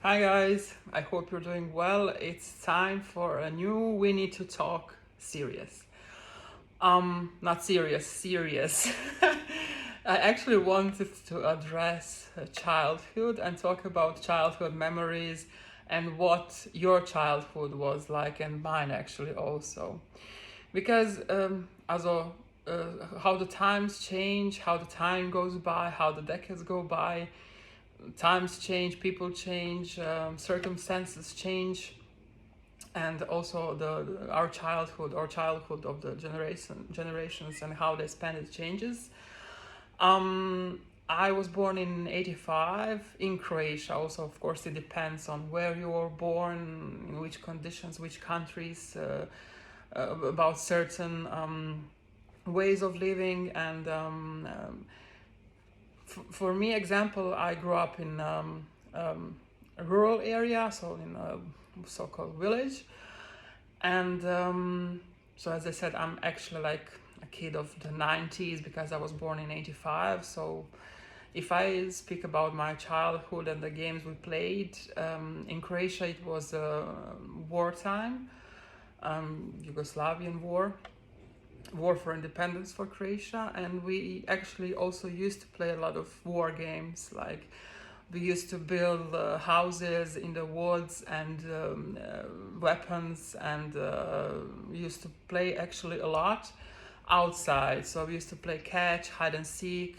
Hi guys, I hope you're doing well. It's time for a new We Need to Talk series. Not serious, serious. I actually wanted to address childhood and talk about childhood memories and what your childhood was like and mine actually also. Because how the times change, how the time goes by, how the decades go by, times change, people change, circumstances change, and also our childhood of the generations and how they spend it changes. I was born in 85 in Croatia. Also, of course, it depends on where you were born, in which conditions, which countries, about certain ways of living. And for me, example, I grew up in a rural area, so in a so-called village. And so, as I said, I'm actually like a kid of the 90s because I was born in 85. So if I speak about my childhood and the games we played, in Croatia it was wartime, Yugoslavian war for independence for Croatia, and we actually also used to play a lot of war games. Like we used to build houses in the woods and weapons, and we used to play actually a lot outside. So we used to play catch, hide and seek.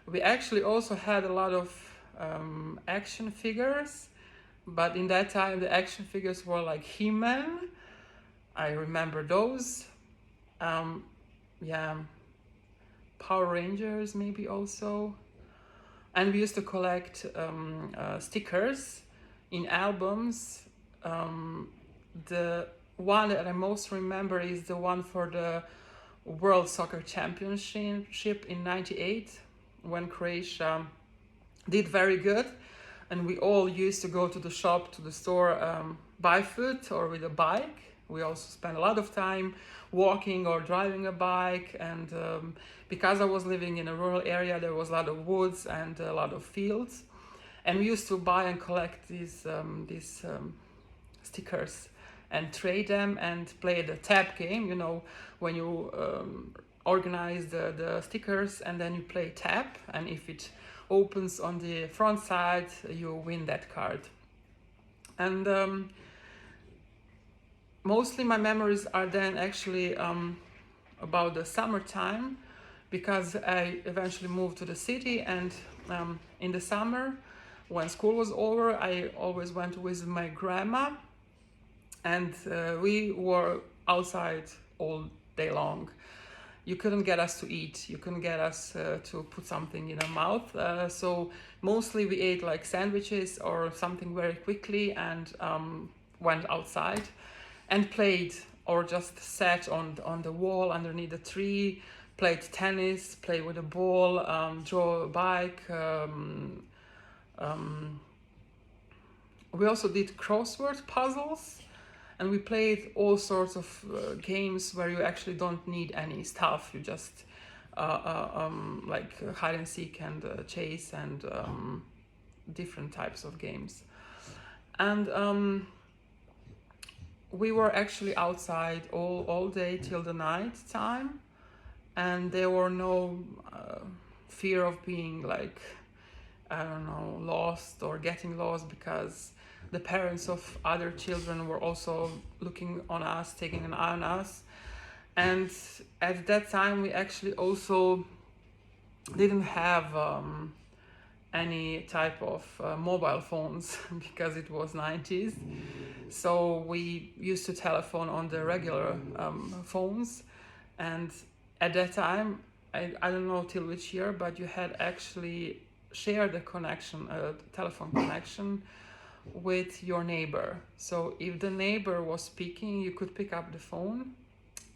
We actually also had a lot of action figures, but in that time the action figures were like He-Man. I remember those. Um, yeah, Power Rangers maybe also. And we used to collect stickers in albums. The one that I most remember is the one for the World Soccer Championship in '98, when Croatia did very good, and we all used to go to the shop, to the store, by foot or with a bike. We also spent a lot of time walking or driving a bike, and because I was living in a rural area, there was a lot of woods and a lot of fields, and we used to buy and collect these stickers and trade them and play the tap game. You know, when you organize the stickers and then you play tap, and if it opens on the front side, you win that card. And mostly my memories are then actually about the summertime, because I eventually moved to the city, and in the summer when school was over, I always went to visit my grandma, and we were outside all day long. You couldn't get us to eat, you couldn't get us to put something in our mouth, so mostly we ate like sandwiches or something very quickly, and went outside and played, or just sat on the wall underneath the tree, played tennis, played with a ball, drove a bike. We also did crossword puzzles, and we played all sorts of games where you actually don't need any stuff. You just like hide and seek and chase and different types of games. And we were actually outside all day till the night time, and there were no fear of being like, I don't know, lost or getting lost, because the parents of other children were also looking on us, taking an eye on us. And at that time we actually also didn't have any type of mobile phones because it was 90s. So we used to telephone on the regular phones. And at that time, I don't know till which year, but you had actually shared a connection, a telephone connection with your neighbor. So if the neighbor was speaking, you could pick up the phone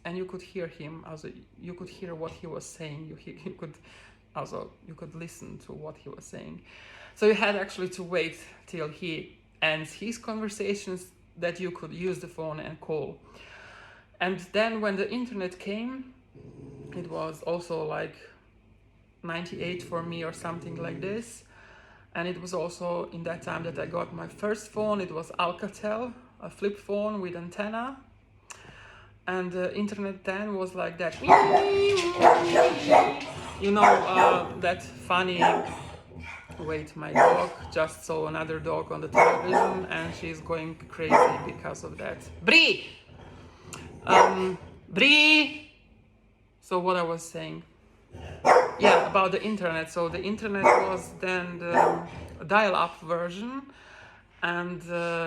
and you could hear him. Also, you could hear what he was saying. You could listen to what he was saying. So you had actually to wait till he ends his conversations that you could use the phone and call. And then when the internet came, it was also like 98 for me or something like this. And it was also in that time that I got my first phone. It was Alcatel, a flip phone with antenna. And the internet then was like that. You know, that funny. Wait, my dog just saw another dog on the television and she's going crazy because of that. Brie! Brie! So what I was saying. Yeah, about the internet. So the internet was then the dial-up version, and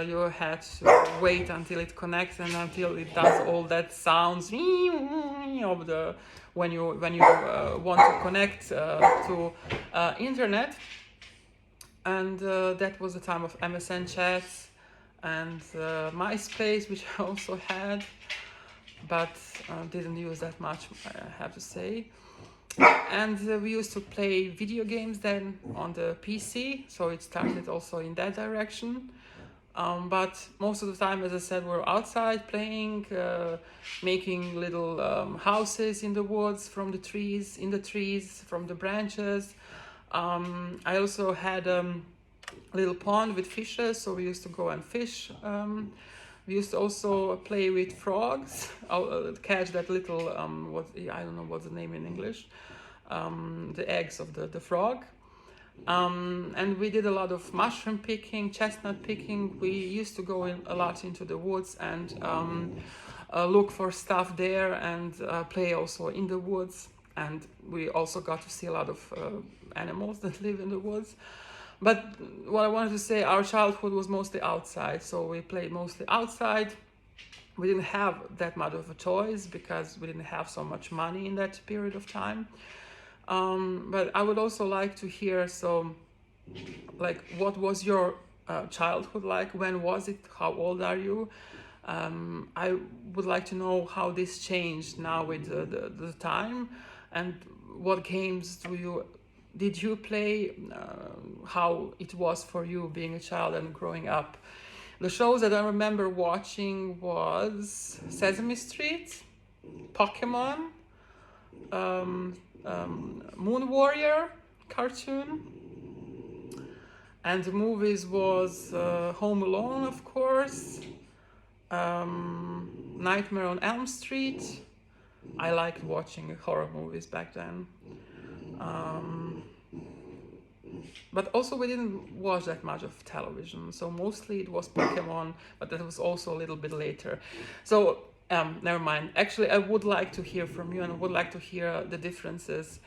you had to wait until it connects and until it does all that sounds of the when you want to connect to internet. And that was the time of MSN chats and MySpace, which I also had, but didn't use that much, I have to say. And we used to play video games then on the PC, so it started also in that direction. But most of the time, as I said, we're outside playing, making little houses in the woods from the trees, from the branches. I also had a little pond with fishes, so we used to go and fish. We used to also play with frogs, catch that little, I don't know what's the name in English, the eggs of the frog. And we did a lot of mushroom picking, chestnut picking. We used to go a lot into the woods and look for stuff there and play also in the woods. And we also got to see a lot of animals that live in the woods. But what I wanted to say, our childhood was mostly outside. So we played mostly outside. We didn't have that much of a choice because we didn't have so much money in that period of time. But I would also like to hear, so, like, what was your childhood like? When was it? How old are you? I would like to know how this changed now with the time, and what games did you play? How it was for you being a child and growing up. The shows that I remember watching was Sesame Street, Pokemon, Moon Warrior cartoon, and the movies was Home Alone, of course, Nightmare on Elm Street. I liked watching horror movies back then. But also we didn't watch that much of television, so mostly it was Pokemon, but that was also a little bit later. So never mind. Actually, I would like to hear from you, and I would like to hear the differences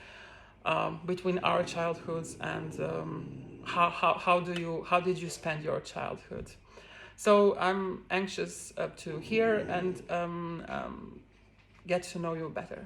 between our childhoods and how did you spend your childhood. So I'm anxious to hear and get to know you better.